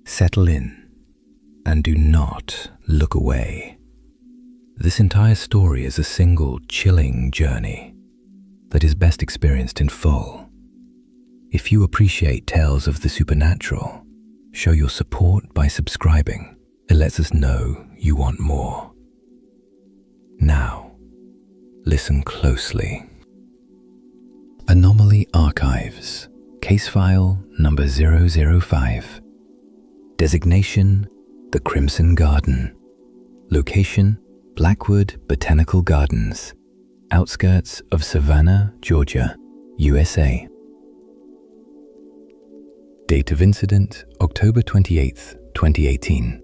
Settle in and do not look away. This entire story is a single chilling journey that is best experienced in full. If you appreciate tales of the supernatural, show your support by subscribing. It lets us know you want more. Now, listen closely. Anomaly Archives, case file number 005. Designation, the Crimson Garden. Location, Blackwood Botanical Gardens, outskirts of Savannah, Georgia, USA. Date of incident, October 28th, 2018.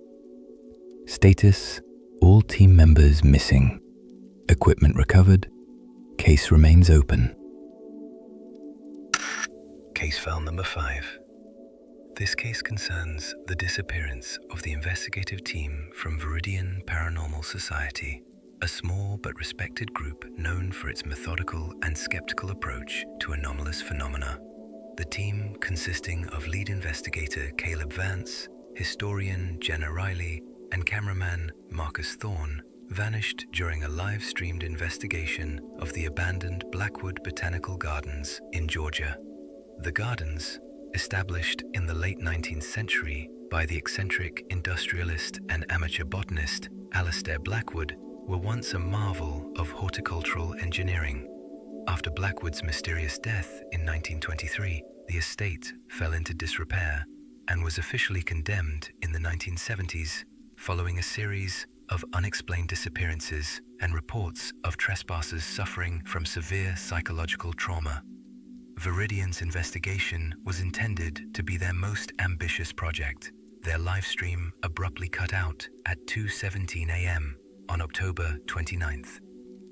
Status, all team members missing. Equipment recovered. Case remains open. Case file number 5. This case concerns the disappearance of the investigative team from Veridian Paranormal Society, a small but respected group known for its methodical and skeptical approach to anomalous phenomena. The team, consisting of lead investigator Caleb Vance, historian Jenna Riley, and cameraman Marcus Thorne, vanished during a live-streamed investigation of the abandoned Blackwood Botanical Gardens in Georgia. The gardens, established in the late 19th century by the eccentric industrialist and amateur botanist Alistair Blackwood, were once a marvel of horticultural engineering. After Blackwood's mysterious death in 1923, the estate fell into disrepair and was officially condemned in the 1970s, following a series of unexplained disappearances and reports of trespassers suffering from severe psychological trauma. Veridian's investigation was intended to be their most ambitious project. Their live stream abruptly cut out at 2:17 a.m. on October 29th.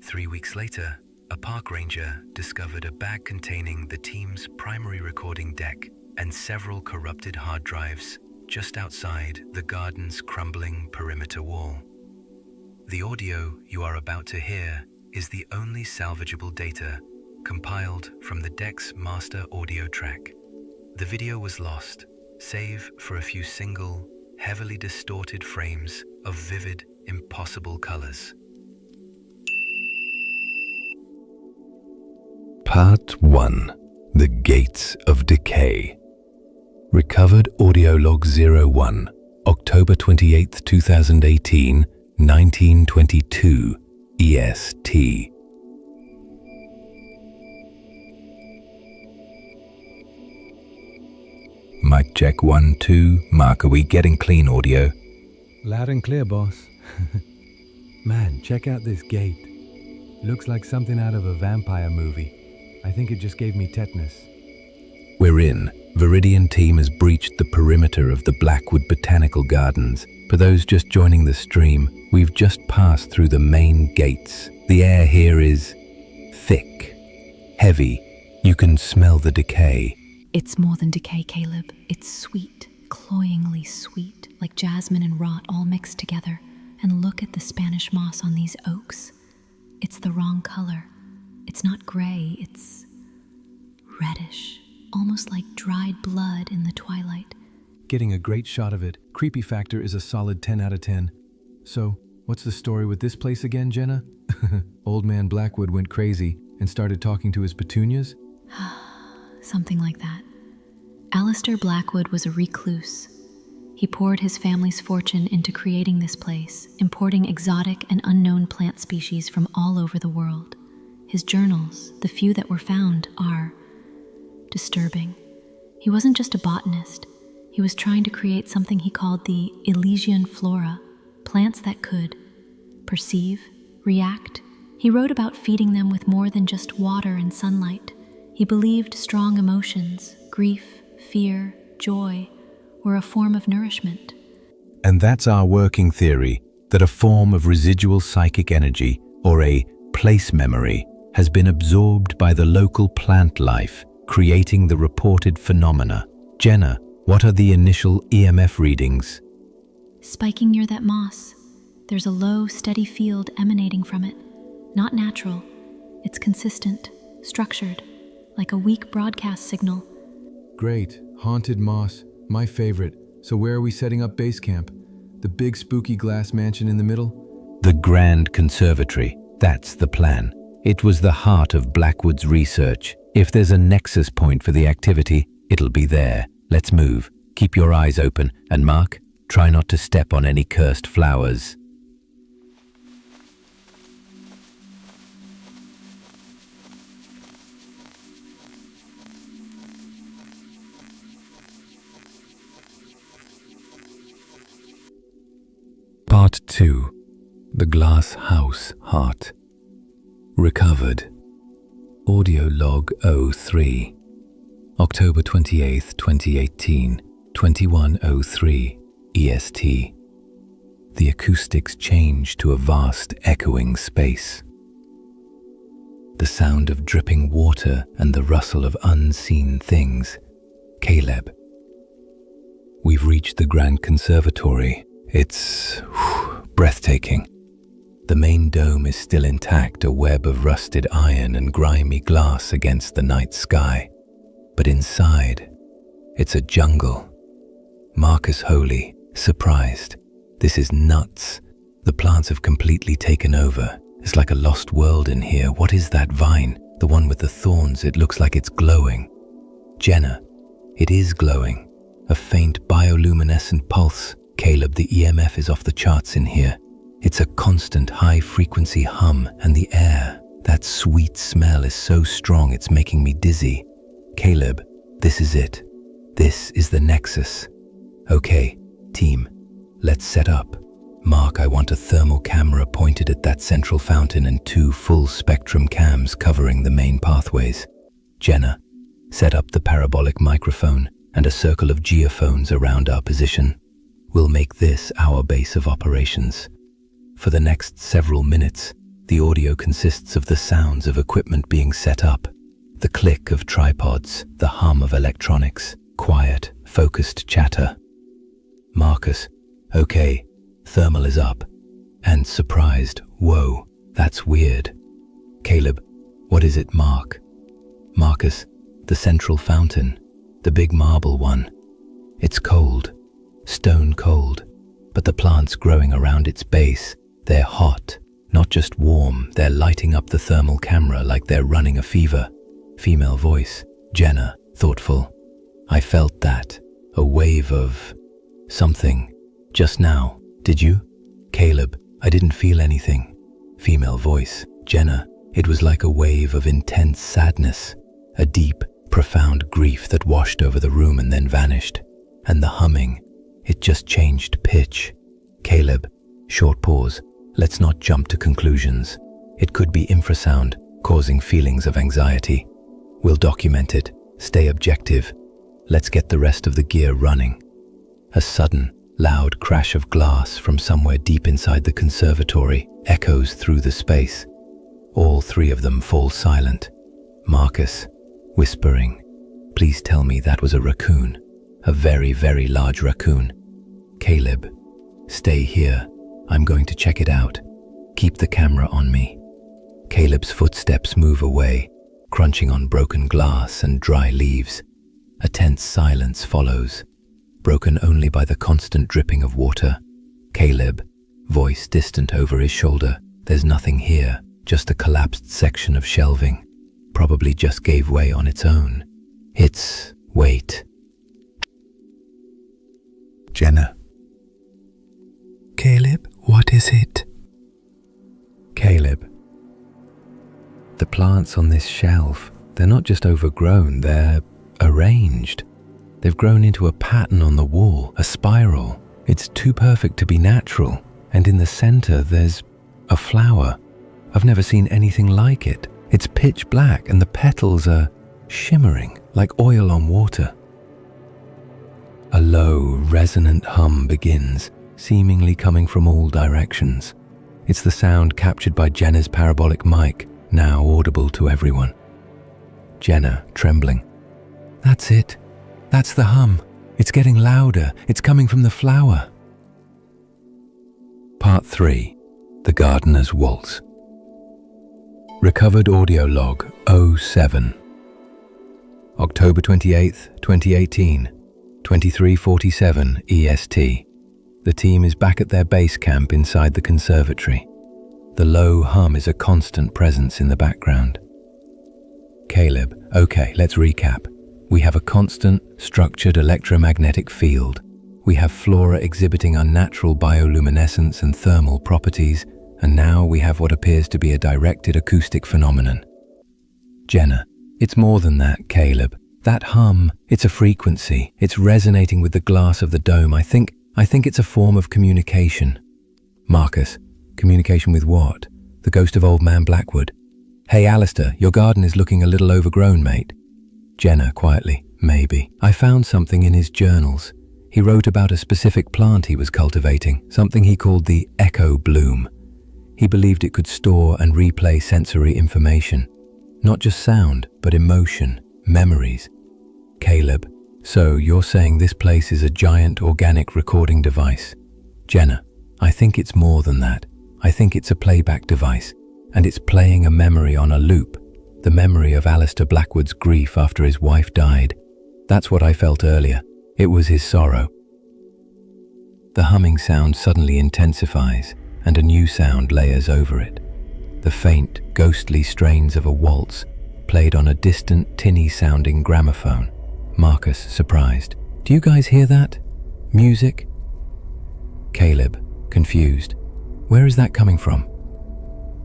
3 weeks later, a park ranger discovered a bag containing the team's primary recording deck and several corrupted hard drives just outside the garden's crumbling perimeter wall. The audio you are about to hear is the only salvageable data compiled from the deck's master audio track. The video was lost, save for a few single, heavily distorted frames of vivid, impossible colors. Part 1. The Gates of Decay. Recovered audio log 01, October 28, 2018, 1922 EST. Mic check 1, 2. Mark, are we getting clean audio? Loud and clear, boss. Man, check out this gate. Looks like something out of a vampire movie. I think it just gave me tetanus. We're in. Veridian team has breached the perimeter of the Blackwood Botanical Gardens. For those just joining the stream, we've just passed through the main gates. The air here is thick, heavy. You can smell the decay. It's more than decay, Caleb. It's sweet, cloyingly sweet, like jasmine and rot all mixed together. And look at the Spanish moss on these oaks. It's the wrong color. It's not gray, it's reddish, almost like dried blood in the twilight. Getting a great shot of it. Creepy factor is a solid 10 out of 10. So, what's the story with this place again, Jenna? Old man Blackwood went crazy and started talking to his petunias? Something like that. Alistair Blackwood was a recluse. He poured his family's fortune into creating this place, importing exotic and unknown plant species from all over the world. His journals, the few that were found, are disturbing. He wasn't just a botanist. He was trying to create something he called the Elysian flora, plants that could perceive, react. He wrote about feeding them with more than just water and sunlight. He believed strong emotions, grief, fear, joy, were a form of nourishment. And that's our working theory, that a form of residual psychic energy, or a place memory, has been absorbed by the local plant life, creating the reported phenomena. Jenna, what are the initial EMF readings? Spiking near that moss. There's a low, steady field emanating from it. Not natural. It's consistent, structured, like a weak broadcast signal. Great. Haunted moss, my favorite. So where are we setting up base camp? The big spooky glass mansion in the middle? The Grand Conservatory. That's the plan. It was the heart of Blackwood's research. If there's a nexus point for the activity, it'll be there. Let's move. Keep your eyes open. And Mark, try not to step on any cursed flowers. Part 2. The Glass House Heart. Recovered. Audio log 03. October 28th, 2018, 21:03 EST. The acoustics change to a vast echoing space. The sound of dripping water and the rustle of unseen things. Caleb. We've reached the Grand Conservatory. It's breathtaking. The main dome is still intact, a web of rusted iron and grimy glass against the night sky. But inside, it's a jungle. Marcus Holy, surprised. This is nuts. The plants have completely taken over. It's like a lost world in here. What is that vine? The one with the thorns, it looks like it's glowing. Jenna, it is glowing. A faint bioluminescent pulse. Caleb, the EMF is off the charts in here. It's a constant high-frequency hum, and the air, that sweet smell is so strong it's making me dizzy. Caleb, this is it. This is the nexus. Okay, team, let's set up. Mark, I want a thermal camera pointed at that central fountain and 2 full-spectrum cams covering the main pathways. Jenna, set up the parabolic microphone and a circle of geophones around our position. We'll make this our base of operations. For the next several minutes, the audio consists of the sounds of equipment being set up, the click of tripods, the hum of electronics, quiet, focused chatter. Marcus, okay, thermal is up. And surprised, whoa, that's weird. Caleb, what is it, Mark? Marcus, the central fountain, the big marble one. It's cold. Stone cold, but the plants growing around its base, they're hot, not just warm, they're lighting up the thermal camera like they're running a fever. Female voice, Jenna, thoughtful. I felt that, a wave of something. Just now, did you? Caleb, I didn't feel anything. Female voice, Jenna, it was like a wave of intense sadness, a deep, profound grief that washed over the room and then vanished. And the humming, it just changed pitch. Caleb, short pause. Let's not jump to conclusions. It could be infrasound, causing feelings of anxiety. We'll document it, stay objective. Let's get the rest of the gear running. A sudden, loud crash of glass from somewhere deep inside the conservatory echoes through the space. All 3 of them fall silent. Marcus, whispering, please tell me that was a raccoon. A very, very large raccoon. Caleb, stay here. I'm going to check it out. Keep the camera on me. Caleb's footsteps move away, crunching on broken glass and dry leaves. A tense silence follows, broken only by the constant dripping of water. Caleb, voice distant over his shoulder. There's nothing here, just a collapsed section of shelving. Probably just gave way on its own. Wait. Jenna. Caleb, what is it? Caleb. The plants on this shelf, they're not just overgrown, they're arranged. They've grown into a pattern on the wall, a spiral. It's too perfect to be natural. And in the center, there's a flower. I've never seen anything like it. It's pitch black and the petals are shimmering like oil on water. A low, resonant hum begins, seemingly coming from all directions. It's the sound captured by Jenna's parabolic mic, now audible to everyone. Jenna, trembling. That's it. That's the hum. It's getting louder. It's coming from the flower. Part 3. The Gardener's Waltz. Recovered audio log 07. October 28th, 2018, 23:47 EST. The team is back at their base camp inside the conservatory. The low hum is a constant presence in the background. Caleb, okay, let's recap. We have a constant, structured electromagnetic field. We have flora exhibiting unnatural bioluminescence and thermal properties, and now we have what appears to be a directed acoustic phenomenon. Jenna, it's more than that, Caleb. That hum, it's a frequency. It's resonating with the glass of the dome. I think it's a form of communication. Marcus, communication with what? The ghost of old man Blackwood. Hey, Alistair, your garden is looking a little overgrown, mate. Jenna, quietly, maybe. I found something in his journals. He wrote about a specific plant he was cultivating, something he called the echo bloom. He believed it could store and replay sensory information. Not just sound, but emotion, memories. Caleb, so you're saying this place is a giant organic recording device? Jenna, I think it's more than that. I think it's a playback device, and it's playing a memory on a loop, the memory of Alistair Blackwood's grief after his wife died. That's what I felt earlier. It was his sorrow. The humming sound suddenly intensifies, and a new sound layers over it. The faint, ghostly strains of a waltz played on a distant, tinny-sounding gramophone. Marcus, surprised. Do you guys hear that? Music? Caleb, confused. Where is that coming from?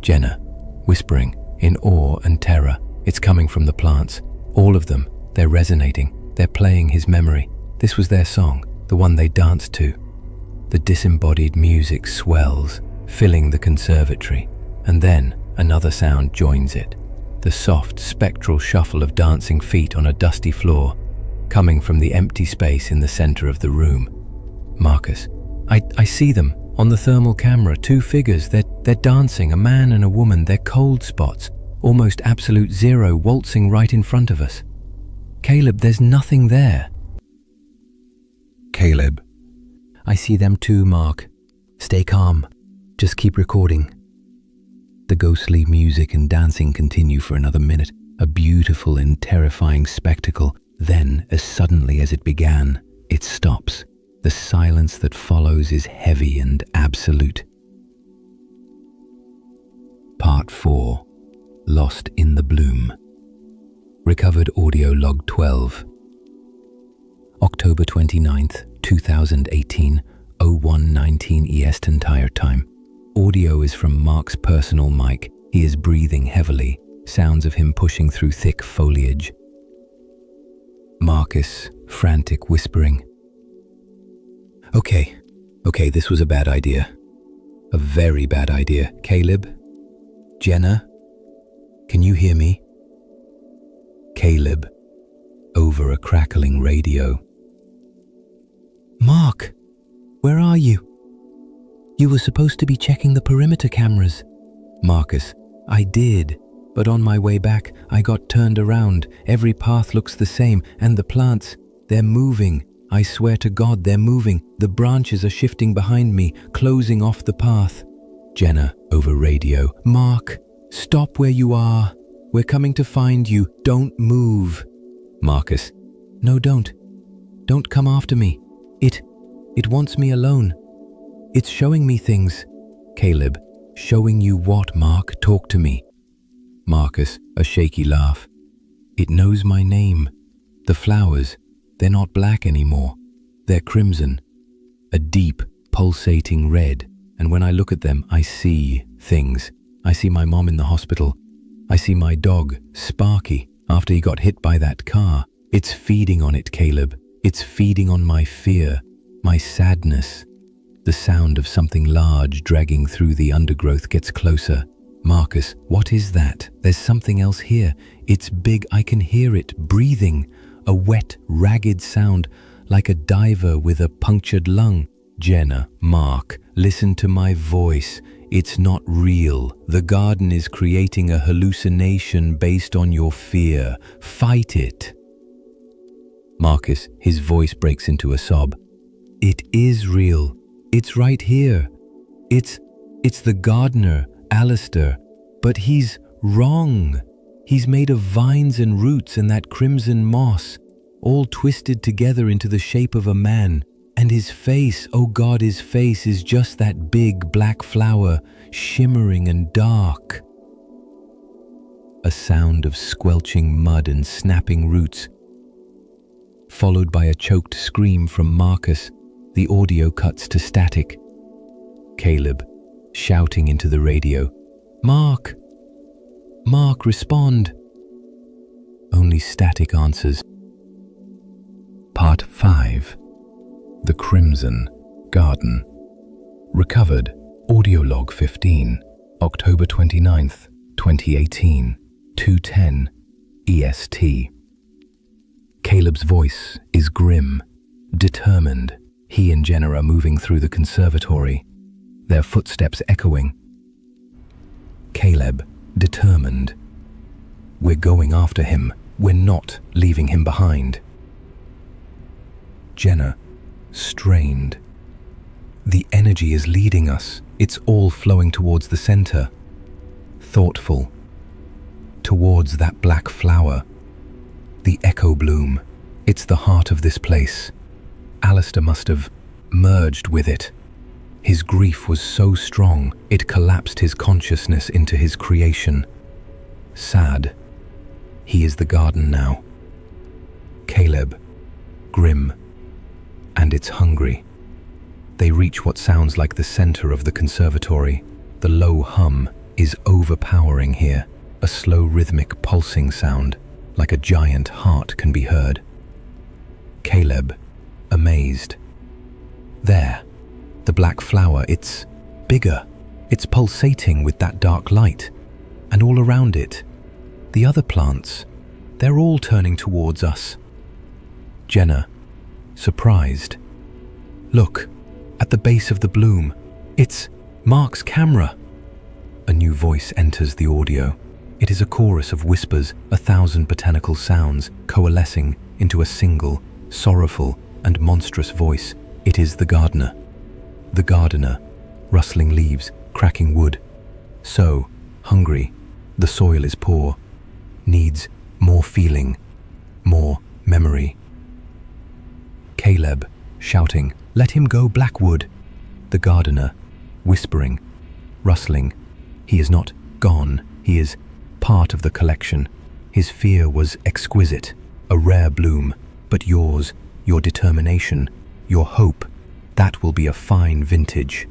Jenna, whispering, in awe and terror. It's coming from the plants. All of them. They're resonating. They're playing his memory. This was their song, the one they danced to. The disembodied music swells, filling the conservatory. And then another sound joins it. The soft, spectral shuffle of dancing feet on a dusty floor, coming from the empty space in the center of the room. Marcus, I see them on the thermal camera, two figures. They're dancing, a man and a woman. They're cold spots, almost absolute zero, waltzing right in front of us. Caleb, there's nothing there. Caleb, I see them too, Mark. Stay calm. Just keep recording. The ghostly music and dancing continue for another minute, a beautiful and terrifying spectacle. Then, as suddenly as it began, it stops. The silence that follows is heavy and absolute. Part 4. Lost in the Bloom. Recovered audio log 12. October 29th, 2018, 01:19 Eastern Tire Time. Audio is from Mark's personal mic. He is breathing heavily, sounds of him pushing through thick foliage. Marcus, frantic whispering. Okay, this was a bad idea. A very bad idea. Caleb? Jenna? Can you hear me? Caleb, over a crackling radio. Mark, where are you? You were supposed to be checking the perimeter cameras. Marcus, I did, but on my way back, I got turned around. Every path looks the same, and the plants, they're moving. I swear to God, they're moving. The branches are shifting behind me, closing off the path. Jenna, over radio. Mark, stop where you are. We're coming to find you. Don't move. Marcus, no, don't. Don't come after me. It wants me alone. It's showing me things. Caleb, showing you what, Mark? Talk to me. Marcus, a shaky laugh. It knows my name. The flowers, they're not black anymore. They're crimson. A deep, pulsating red. And when I look at them, I see things. I see my mom in the hospital. I see my dog, Sparky, after he got hit by that car. It's feeding on it, Caleb. It's feeding on my fear, my sadness. The sound of something large dragging through the undergrowth gets closer. Marcus, what is that? There's something else here. It's big. I can hear it breathing. A wet, ragged sound, like a diver with a punctured lung. Jenna, Mark, listen to my voice. It's not real. The garden is creating a hallucination based on your fear. Fight it. Marcus, his voice breaks into a sob. It is real. It's right here. It's the gardener, Alistair. But he's wrong. He's made of vines and roots and that crimson moss, all twisted together into the shape of a man. And his face, oh God, his face is just that big black flower, shimmering and dark. A sound of squelching mud and snapping roots, followed by a choked scream from Marcus. The audio cuts to static. Caleb, shouting into the radio, "Mark! Mark, respond!" Only static answers. Part 5. The Crimson Garden. Recovered. Audio log 15. October 29th, 2018. 2:10 EST. Caleb's voice is grim, determined. He and Jenna are moving through the conservatory, their footsteps echoing. Caleb, determined. We're going after him. We're not leaving him behind. Jenna, strained. The energy is leading us. It's all flowing towards the center. Thoughtful. Towards that black flower. The echo bloom. It's the heart of this place. Alistair must have merged with it. His grief was so strong, it collapsed his consciousness into his creation. Sad. He is the garden now. Caleb, grim, and it's hungry. They reach what sounds like the center of the conservatory. The low hum is overpowering here, a slow rhythmic pulsing sound, like a giant heart can be heard. Caleb, amazed. There, the black flower, it's bigger. It's pulsating with that dark light. And all around it, the other plants, they're all turning towards us. Jenna, surprised. Look, at the base of the bloom, it's Mark's camera. A new voice enters the audio. It is a chorus of whispers, 1,000 botanical sounds coalescing into a single, sorrowful and monstrous voice. It is the gardener. The gardener, rustling leaves, cracking wood. So, hungry, the soil is poor, needs more feeling, more memory. Caleb, shouting, "Let him go, Blackwood!" The gardener, whispering, rustling. He is not gone, he is part of the collection. His fear was exquisite, a rare bloom, but yours, your determination, your hope, that will be a fine vintage.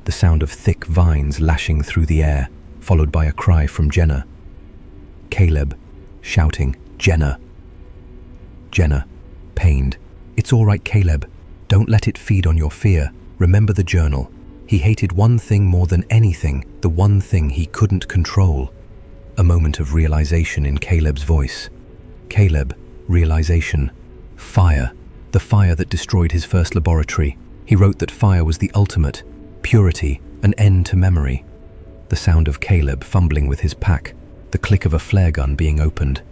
The sound of thick vines lashing through the air, followed by a cry from Jenna. Caleb, shouting, "Jenna!" Jenna, pained, "It's all right, Caleb. Don't let it feed on your fear. Remember the journal. He hated one thing more than anything, the one thing he couldn't control." A moment of realization in Caleb's voice. Caleb, realization. Fire. The fire that destroyed his first laboratory. He wrote that fire was the ultimate, purity, an end to memory. The sound of Caleb fumbling with his pack, the click of a flare gun being opened.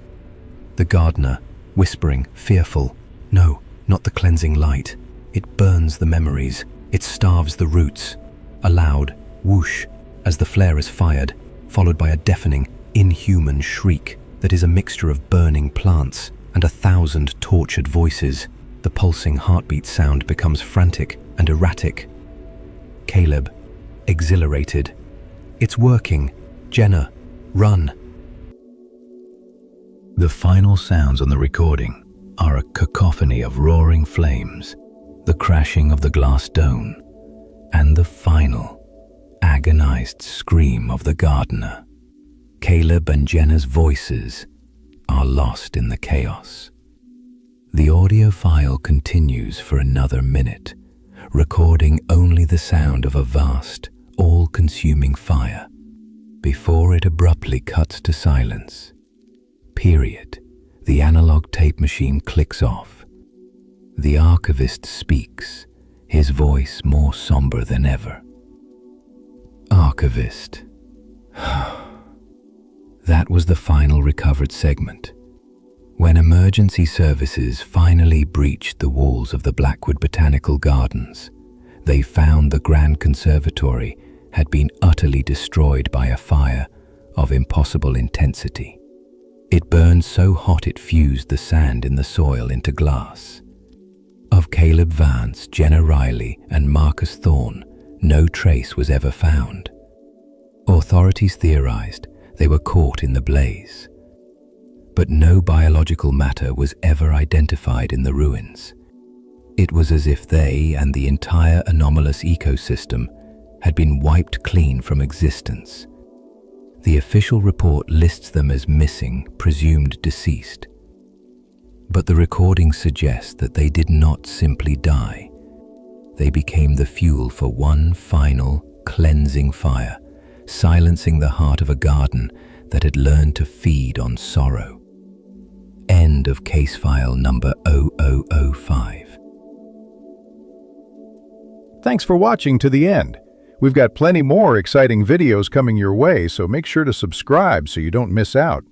The gardener, whispering, fearful, "No, not the cleansing light. It burns the memories. It starves the roots." A loud whoosh as the flare is fired, followed by a deafening, inhuman shriek that is a mixture of burning plants and 1,000 tortured voices. The pulsing heartbeat sound becomes frantic and erratic. Caleb, exhilarated. "It's working. Jenna, run." The final sounds on the recording are a cacophony of roaring flames, the crashing of the glass dome, and the final, agonized scream of the gardener. Caleb and Jenna's voices are lost in the chaos. The audio file continues for another minute, recording only the sound of a vast, all-consuming fire, before it abruptly cuts to silence. Period. The analog tape machine clicks off. The archivist speaks, his voice more somber than ever. Archivist. That was the final recovered segment. When emergency services finally breached the walls of the Blackwood Botanical Gardens, they found the Grand Conservatory had been utterly destroyed by a fire of impossible intensity. It burned so hot it fused the sand in the soil into glass. Of Caleb Vance, Jenna Riley, and Marcus Thorne, no trace was ever found. Authorities theorized they were caught in the blaze. But no biological matter was ever identified in the ruins. It was as if they and the entire anomalous ecosystem had been wiped clean from existence. The official report lists them as missing, presumed deceased. But the recordings suggest that they did not simply die. They became the fuel for one final, cleansing fire, silencing the heart of a garden that had learned to feed on sorrow. End of case file number 0005. Thanks for watching to the end. We've got plenty more exciting videos coming your way, so make sure to subscribe so you don't miss out.